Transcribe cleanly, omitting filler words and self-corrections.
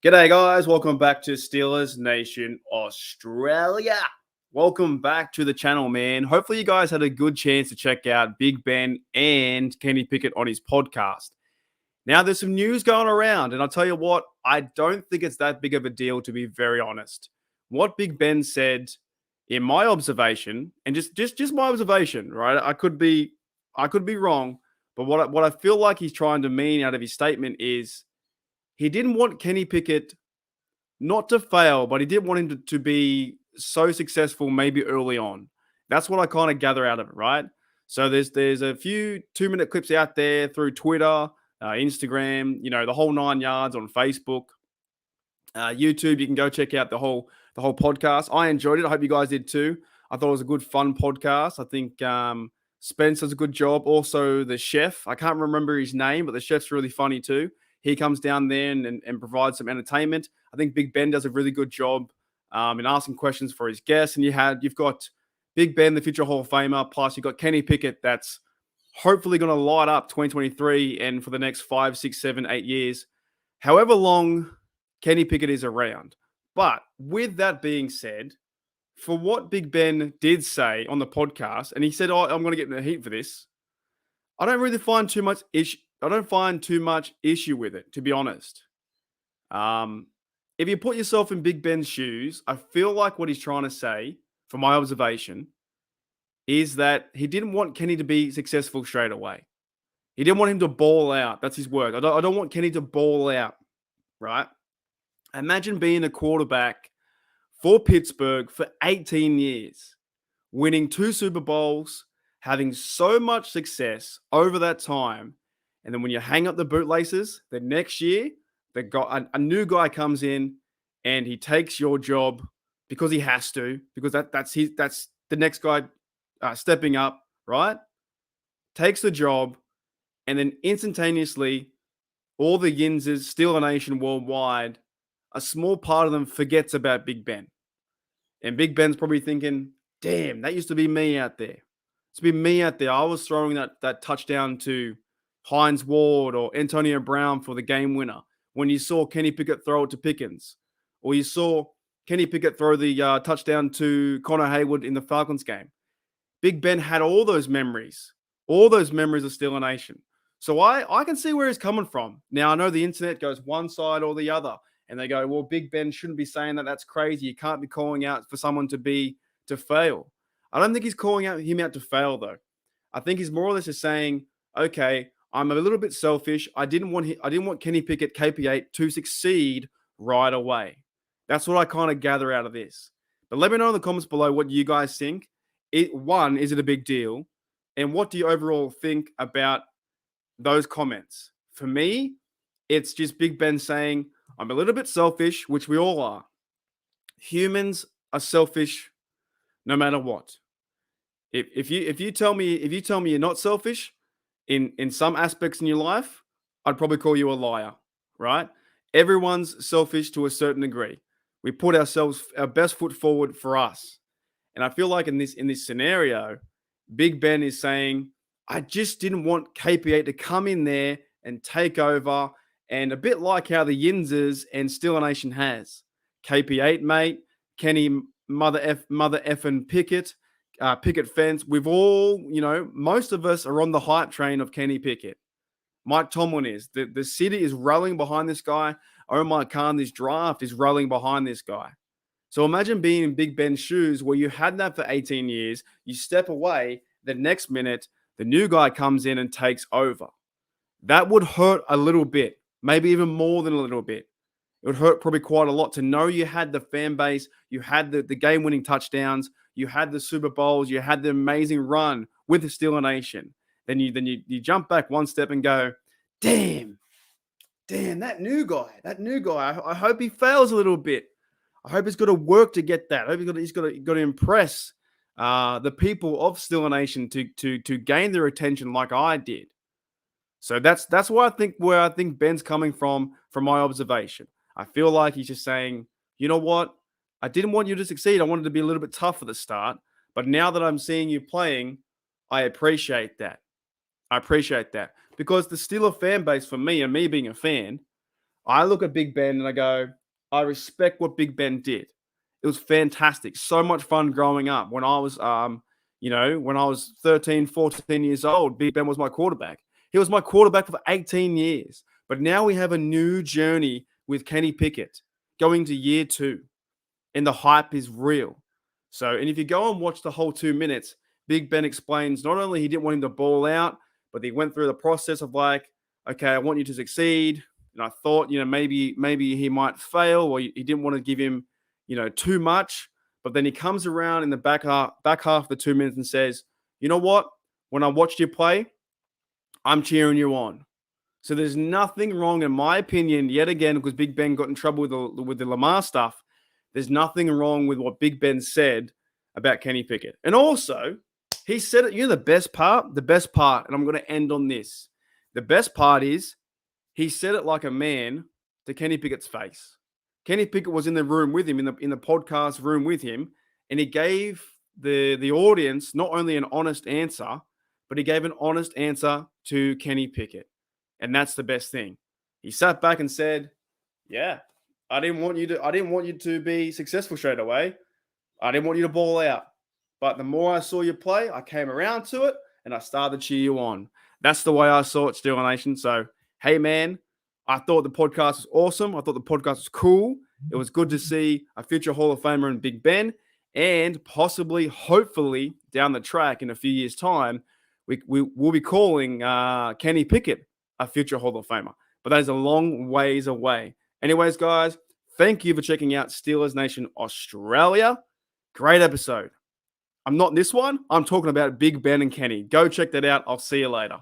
G'day, guys. Welcome back to Steelers Nation Australia. Welcome back to the channel, man. Hopefully, you guys had a good chance to check out Big Ben and Kenny Pickett on his podcast. Now, there's some news going around, and I'll tell you what, I don't think it's that big of a deal, to be very honest. What Big Ben said, in my observation, and just my observation, right? I could be wrong, but what I feel like he's trying to mean out of his statement is he didn't want Kenny Pickett not to fail, but he didn't want him to be so successful maybe early on. That's what I kind of gather out of it, right? So there's a few 2-minute clips out there through Twitter, Instagram, the whole 9 yards on Facebook, YouTube. You can go check out the whole podcast. I enjoyed it. I hope you guys did too. I thought it was a good, fun podcast. I think Spence does a good job. Also, the chef, I can't remember his name, but the chef's really funny too. He comes down there and provides some entertainment. I think Big Ben does a really good job in asking questions for his guests. And you've got Big Ben, the future Hall of Famer, plus you've got Kenny Pickett that's hopefully going to light up 2023 and for the next 5, 6, 7, 8 years, however long Kenny Pickett is around. But with that being said, for what Big Ben did say on the podcast, and he said, "Oh, I'm going to get in the heat for this," I don't really find too much issue. I don't find too much issue with it, to be honest. If you put yourself in Big Ben's shoes, I feel like what he's trying to say, from my observation, is that he didn't want Kenny to be successful straight away. He didn't want him to ball out. That's his word. I don't want Kenny to ball out, right? Imagine being a quarterback for Pittsburgh for 18 years, winning 2 Super Bowls, having so much success over that time. And then when you hang up the bootlaces, the next year, a new guy comes in and he takes your job because he has to, because that's the next guy stepping up, right? Takes the job, and then instantaneously, all the Yinzers, Steeler Nation worldwide, a small part of them forgets about Big Ben. And Big Ben's probably thinking, damn, that used to be me out there. It's been me out there. I was throwing that touchdown to Hines Ward or Antonio Brown for the game winner. When you saw Kenny Pickett throw it to Pickens, or you saw Kenny Pickett throw the touchdown to Connor Hayward in the Falcons game. Big Ben had all those memories of Steeler Nation. So I can see where he's coming from. Now, I know the internet goes one side or the other, and they go, well, Big Ben shouldn't be saying that. That's crazy. You can't be calling out for someone to fail. I don't think he's calling him out to fail, though. I think he's more or less just saying, okay, I'm a little bit selfish. I didn't want Kenny Pickett, KP8, to succeed right away. That's what I kind of gather out of this. But let me know in the comments below what you guys think. One, is it a big deal? And what do you overall think about those comments? For me, it's just Big Ben saying, I'm a little bit selfish, which we all are. Humans are selfish no matter what. If you tell me you're not selfish in some aspects in your life, I'd probably call you a liar, right? Everyone's selfish to a certain degree. We put our best foot forward for us. And I feel like in this scenario, Big Ben is saying, I just didn't want KP8 to come in there and take over. And a bit like how the Yinzers and Steeler Nation has. KP8, mate, Kenny, mother effing Pickett, Pickett fence. We've all, most of us are on the hype train of Kenny Pickett. Mike Tomlin is. The city is rallying behind this guy. Omar Khan, this draft is rallying behind this guy. So imagine being in Big Ben's shoes where you had that for 18 years. You step away, the next minute, the new guy comes in and takes over. That would hurt a little bit, maybe even more than a little bit. It would hurt probably quite a lot to know you had the fan base, you had the game-winning touchdowns, you had the Super Bowls, you had the amazing run with the Steeler Nation. Then you jump back one step and go, damn, that new guy. I hope he fails a little bit. I hope he's got to work to get that. I hope he's got to impress the people of Steeler Nation to gain their attention like I did. So that's where I think Ben's coming from my observation. I feel like he's just saying, you know what? I didn't want you to succeed. I wanted to be a little bit tough at the start. But now that I'm seeing you playing, I appreciate that. Because the Steeler fan base, for me and me being a fan, I look at Big Ben and I go, I respect what Big Ben did. It was fantastic. So much fun growing up. When I was, when I was 13, 14 years old, Big Ben was my quarterback. He was my quarterback for 18 years. But now we have a new journey with Kenny Pickett going to year 2. And the hype is real. So, and if you go and watch the whole 2 minutes, Big Ben explains not only he didn't want him to ball out, but he went through the process of like, okay, I want you to succeed. And I thought, maybe he might fail, or he didn't want to give him, too much. But then he comes around in the back half of the 2 minutes and says, you know what? When I watched you play, I'm cheering you on. So there's nothing wrong, in my opinion, yet again, because Big Ben got in trouble with the Lamar stuff. There's nothing wrong with what Big Ben said about Kenny Pickett. And also, he said it, the best part, and I'm going to end on this. The best part is he said it like a man to Kenny Pickett's face. Kenny Pickett was in the room with him, in the podcast room with him, and he gave the audience not only an honest answer, but he gave an honest answer to Kenny Pickett. And that's the best thing. He sat back and said, yeah, I didn't want you to be successful straight away. I didn't want you to ball out. But the more I saw you play, I came around to it and I started to cheer you on. That's the way I saw it, Steeler Nation. So, hey, man, I thought the podcast was awesome. I thought the podcast was cool. It was good to see a future Hall of Famer in Big Ben, and possibly, hopefully, down the track in a few years' time, we'll be calling Kenny Pickett a future Hall of Famer. But that is a long ways away. Anyways, guys, thank you for checking out Steelers Nation Australia. Great episode. I'm not this one. I'm talking about Big Ben and Kenny. Go check that out. I'll see you later.